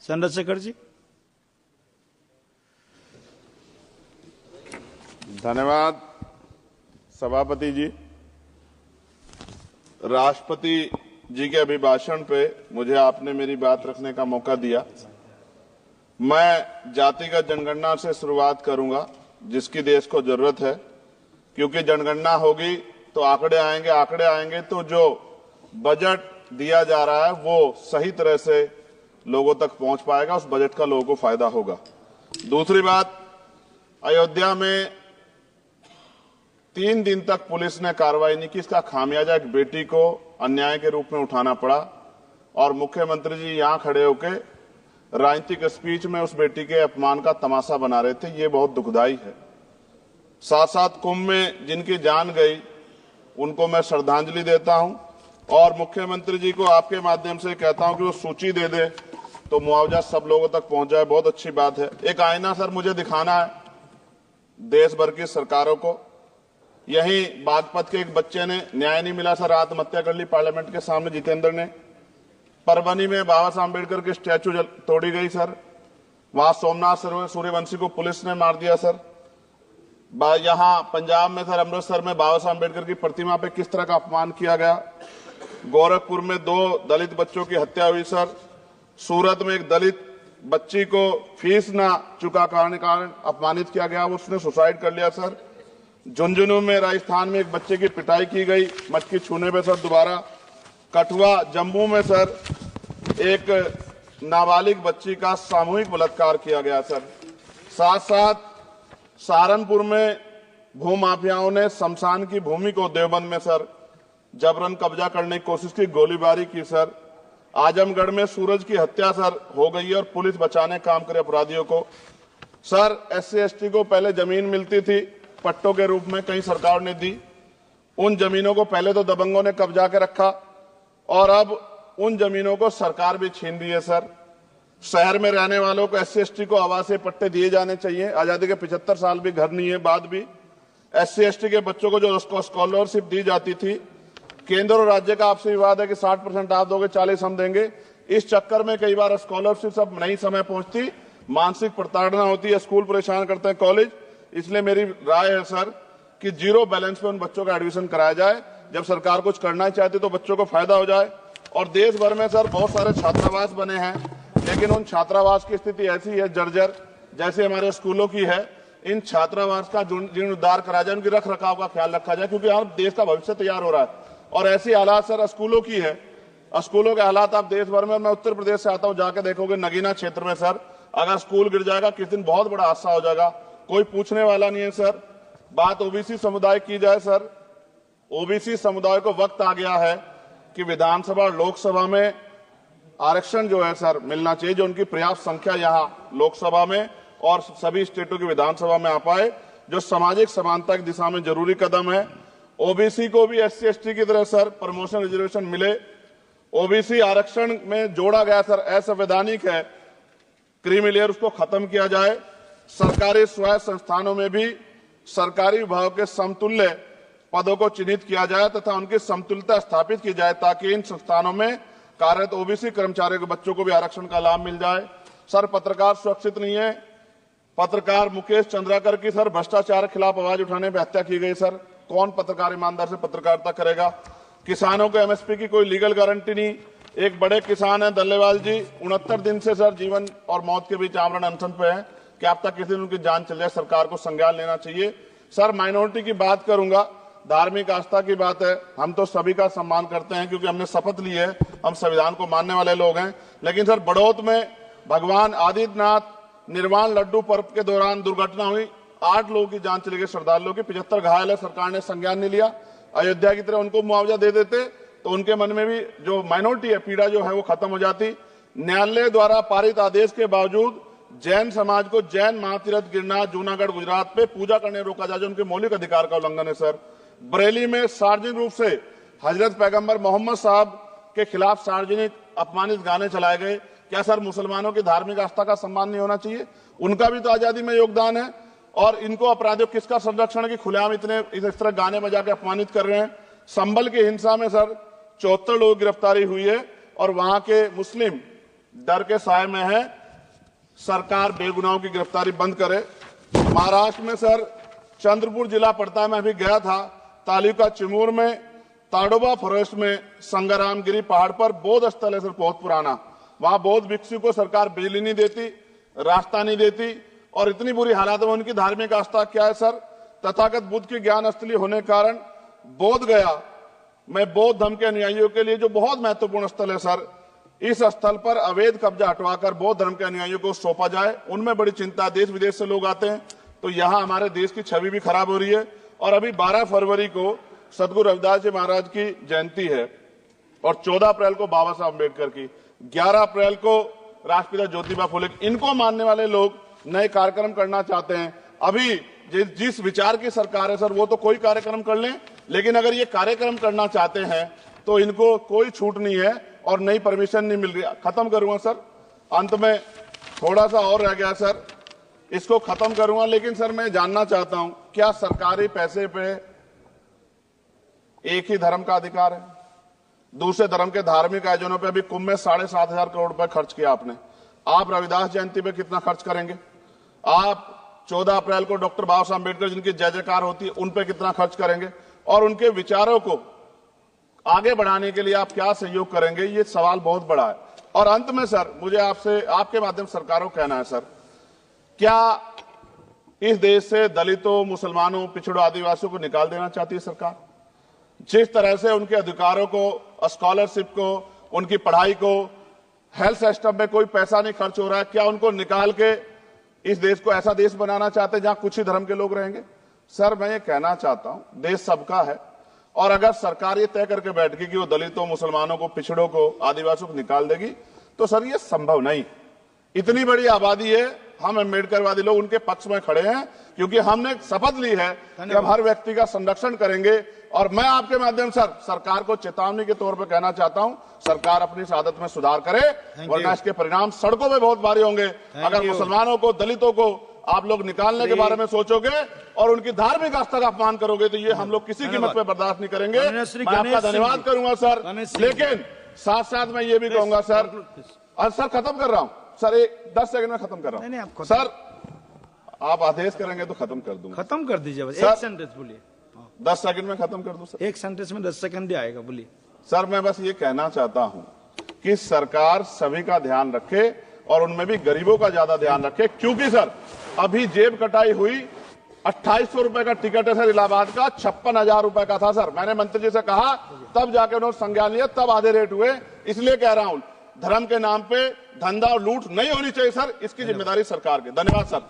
चंद्रशेखर जी। धन्यवाद सभापति जी। राष्ट्रपति जी के अभिभाषण पे मुझे आपने मेरी बात रखने का मौका दिया। मैं जातिगत जनगणना से शुरुआत करूंगा जिसकी देश को जरूरत है, क्योंकि जनगणना होगी तो आंकड़े आएंगे तो जो बजट दिया जा रहा है वो सही तरह से लोगों तक पहुंच पाएगा, उस बजट का लोगों को फायदा होगा। दूसरी बात, अयोध्या में 3 दिन तक पुलिस ने कार्रवाई नहीं की। इसका खामियाजा एक बेटी को अन्याय के रूप में उठाना पड़ा और मुख्यमंत्री जी यहां खड़े होकर राजनीतिक स्पीच में उस बेटी के अपमान का तमाशा बना रहे थे। ये बहुत दुखदाई है। साथ साथ कुंभ में जिनकी जान गई उनको मैं श्रद्धांजलि देता हूं और मुख्यमंत्री जी को आपके माध्यम से कहता हूं कि वो सूची दे दे तो मुआवजा सब लोगों तक पहुंच जाए। बहुत अच्छी बात है। एक आईना सर मुझे दिखाना है देश भर की सरकारों को। यहीं बागपत के एक बच्चे ने न्याय नहीं मिला सर, आत्महत्या कर ली पार्लियामेंट के सामने, जितेंद्र ने। परभनी में बाबा साहब अम्बेडकर की स्टैचू तोड़ी गई सर, वहां सोमनाथ सूर्यवंशी को पुलिस ने मार दिया सर। यहां पंजाब में सर, अमृतसर में बाबा साहब अम्बेडकर की प्रतिमा पे किस तरह का अपमान किया गया। गोरखपुर में 2 दलित बच्चों की हत्या हुई सर। सूरत में एक दलित बच्ची को फीस ना चुका कारण अपमानित किया गया, उसने सुसाइड कर लिया सर। झुंझुनू में राजस्थान में एक बच्चे की पिटाई की गई मटकी छूने पे सर दोबारा। कठुआ जम्मू में सर एक नाबालिग बच्ची का सामूहिक बलात्कार किया गया सर। साथ साथ सहारनपुर में भूमाफियाओं ने शमशान की भूमि को देवबंद में सर जबरन कब्जा करने की कोशिश की, गोलीबारी की सर। आजमगढ़ में सूरज की हत्या सर हो गई और पुलिस बचाने काम करे अपराधियों को। सर SC ST को पहले जमीन मिलती थी पट्टों के रूप में, कहीं सरकार ने दी। उन जमीनों को पहले तो दबंगों ने कब्जा के रखा और अब उन जमीनों को सरकार भी छीन रही है सर। शहर में रहने वालों को SC ST को आवासीय पट्टे दिए जाने चाहिए। आजादी के 75 साल भी घर नहीं है, बाद भी SC ST के बच्चों को जो स्कॉलरशिप दी जाती थी, केंद्र और राज्य का आपसे विवाद है कि 60% आप दोगे, 40 हम देंगे। इस चक्कर में कई बार स्कॉलरशिप सब नहीं समय पहुंचती, मानसिक प्रताड़ना होती है, स्कूल परेशान करते हैं, कॉलेज। इसलिए मेरी राय है सर कि 0 बैलेंस पे उन बच्चों का एडमिशन कराया जाए। जब सरकार कुछ करना चाहती तो बच्चों को फायदा हो जाए। और देश भर में सर बहुत सारे छात्रावास बने हैं, लेकिन उन छात्रावास की स्थिति ऐसी है जर्जर, जैसे हमारे स्कूलों की है। इन छात्रावास का जीर्णोद्धार कराया जाए, उनकी रख रखाव का ख्याल रखा जाए, क्योंकि अब देश का भविष्य तैयार हो रहा है। और ऐसी हालात सर स्कूलों की है। स्कूलों के हालात आप देश भर में, मैं उत्तर प्रदेश से आता हूं, जाके देखोगे नगीना क्षेत्र में सर अगर स्कूल गिर जाएगा किस दिन बहुत बड़ा हादसा हो जाएगा, कोई पूछने वाला नहीं है सर। बात OBC समुदाय की जाए सर, OBC समुदाय को वक्त आ गया है कि विधानसभा और लोकसभा में आरक्षण जो है सर मिलना चाहिए, जो उनकी पर्याप्त संख्या यहाँ लोकसभा में और सभी स्टेटों की विधानसभा में आ पाए, जो सामाजिक समानता की दिशा में जरूरी कदम है। OBC को भी SC ST की तरह सर प्रमोशन रिजर्वेशन मिले। OBC आरक्षण में जोड़ा गया सर असंवैधानिक है, क्रीमी लेयर, उसको खत्म किया जाए। सरकारी स्वायत्त संस्थानों में भी सरकारी विभाग के समतुल्य पदों को चिन्हित किया जाए तथा उनकी समतुल्यता स्थापित की जाए, ताकि इन संस्थानों में कार्यरत OBC कर्मचारियों के बच्चों को भी आरक्षण का लाभ मिल जाए। सर पत्रकार सुरक्षित नहीं है। पत्रकार मुकेश चंद्राकर की सर भ्रष्टाचार के खिलाफ आवाज उठाने पर हत्या की गई सर। कौन पत्रकार ईमानदार से पत्रकारिता करेगा। किसानों को MSP की कोई लीगल गारंटी नहीं। एक बड़े किसान है दल्लेवाल जी, 69 दिन से सर जीवन और मौत के बीच आमरण अनशन पे है। क्या अब तक किसी दिन उनकी जान चल जाए, सरकार को संज्ञान लेना चाहिए। सर माइनॉरिटी की बात करूंगा, धार्मिक आस्था की बात है, हम तो सभी का सम्मान करते हैं क्योंकि हमने शपथ ली है, हम संविधान को मानने वाले लोग हैं। लेकिन सर बड़ौत में भगवान आदित्यनाथ निर्वाण लड्डू पर्व के दौरान दुर्घटना हुई, 8 लोगों की जान चली गई, श्रद्धालुओं की, 75 घायल है, सरकार ने संज्ञान नहीं लिया। अयोध्या की तरह उनको मुआवजा दे देते तो उनके मन में भी जो माइनॉरिटी है पीड़ा जो है वो खत्म हो जाती। न्यायालय द्वारा पारित आदेश के बावजूद जैन समाज को जैन महातीर्थ गिरनार जूनागढ़ गुजरात पे पूजा करने रोका जाए, जो उनके मौलिक अधिकार का उल्लंघन है सर। बरेली में सार्वजनिक रूप से हजरत पैगंबर मोहम्मद साहब के खिलाफ सार्वजनिक अपमानित गाने चलाए गए। क्या सर मुसलमानों की धार्मिक आस्था का सम्मान नहीं होना चाहिए? उनका भी तो आजादी में योगदान है। और इनको अपराधियों किसका संरक्षण है कि खुलेआम इतने इस तरह गाने बजा के अपमानित कर रहे हैं। संभल की हिंसा में सर 74 लोगों की गिरफ्तारी हुई है और वहां के मुस्लिम डर के साए में है। सरकार बेगुनाहों की गिरफ्तारी बंद करे। महाराष्ट्र में सर चंद्रपुर जिला पड़ता है, मैं अभी गया था, तालुका चिमूर में ताडोबा फॉरेस्ट में संग्रामगिरी पहाड़ पर बौद्ध स्थल है सर, बहुत पुराना। वहां बौद्ध भिक्षु को सरकार बिजली नहीं देती, रास्ता नहीं देती, और इतनी बुरी हालत में उनकी धार्मिक आस्था क्या है सर, तथागत बुद्ध की ज्ञान स्थली होने के कारण बोध गया में बौद्ध धर्म के अनुयायियों के लिए जो बहुत महत्वपूर्ण स्थल है सर, इस स्थल पर अवैध कब्जा हटवाकर बौद्ध धर्म के अनुयायियों को सौंपा जाए। उनमें बड़ी चिंता, देश विदेश से लोग आते हैं, तो यहाँ हमारे देश की छवि भी खराब हो रही है। और अभी 12 फरवरी को सदगुरु रविदास जी महाराज की जयंती है और 14 अप्रैल को बाबा साहब अम्बेडकर की, 11 अप्रैल को राष्ट्रपिता ज्योतिबा फुले। इनको मानने वाले लोग नए कार्यक्रम करना चाहते हैं। अभी जिस विचार की सरकार है सर, वो तो कोई कार्यक्रम कर लें, लेकिन अगर ये कार्यक्रम करना चाहते हैं तो इनको कोई छूट नहीं है और नई परमिशन नहीं मिल रही। खत्म करूंगा सर, अंत में थोड़ा सा और रह गया सर, इसको खत्म करूंगा। लेकिन सर मैं जानना चाहता हूं, क्या सरकारी पैसे पे एक ही धर्म का अधिकार है? दूसरे धर्म के धार्मिक आयोजनों पे अभी कुंभ में 7,500 करोड़ रुपए खर्च किया आपने। आप रविदास जयंती पे कितना खर्च करेंगे? आप 14 अप्रैल को डॉक्टर बाबा साहब अम्बेडकर जिनकी जय जयकार होती है, उन पे कितना खर्च करेंगे? और उनके विचारों को आगे बढ़ाने के लिए आप क्या सहयोग करेंगे? ये सवाल बहुत बड़ा है। और अंत में सर मुझे आपसे, आपके माध्यम से सरकारों को कहना है सर, क्या इस देश से दलितों, मुसलमानों, पिछड़ों, आदिवासियों को निकाल देना चाहती है सरकार? जिस तरह से उनके अधिकारों को, स्कॉलरशिप को, उनकी पढ़ाई को, हेल्थ सिस्टम में कोई पैसा नहीं खर्च हो रहा है, क्या उनको निकाल के इस देश को ऐसा देश बनाना चाहते हैं जहां कुछ ही धर्म के लोग रहेंगे? सर मैं ये कहना चाहता हूं, देश सबका है, और अगर सरकार ये तय करके बैठ गई कि वो दलितों, मुसलमानों को, पिछड़ों को, आदिवासियों को निकाल देगी, तो सर ये संभव नहीं। इतनी बड़ी आबादी है, हम अम्बेडकरवादी लोग उनके पक्ष में खड़े हैं, क्योंकि हमने शपथ ली है कि हम हर व्यक्ति का संरक्षण करेंगे। और मैं आपके माध्यम से सरकार को चेतावनी के तौर पर कहना चाहता हूं, सरकार अपनी इस आदत में सुधार करे, वरना इसके परिणाम सड़कों में बहुत भारी होंगे। अगर मुसलमानों को, दलितों को आप लोग निकालने के बारे में सोचोगे और उनकी धार्मिक आस्था का अपमान करोगे, तो ये हम लोग किसी कीमत पे बर्दाश्त नहीं करेंगे। मैं आपका धन्यवाद करूंगा सर, लेकिन साथ साथ मैं ये भी कहूंगा सर, सर खत्म कर रहा हूं सर, 10 सेकंड में खत्म कर रहा हूं सर, आप आदेश करेंगे तो खत्म कर दूंगा। खत्म कर दीजिए बस, एक सेंटेंस बोलिए। 10 सेकंड में खत्म कर दूं सर, एक सेंटेंस में 10 सेकंड ही आएगा, बोलिए सर। मैं बस ये कहना चाहता हूं कि सरकार सभी का ध्यान रखे और उनमें भी गरीबों का ज्यादा ध्यान रखे, क्योंकि सर अभी जेब कटाई हुई 2800 रुपए का टिकट है सर इलाहाबाद का, 56,000 रुपए का था सर। मैंने मंत्री जी से कहा, तब जाके उन्होंने संज्ञान लिया, तब आधे रेट हुए। इसलिए कह रहा हूं, धर्म के नाम पे धंधा और लूट नहीं होनी चाहिए सर, इसकी जिम्मेदारी सरकार की। धन्यवाद सर।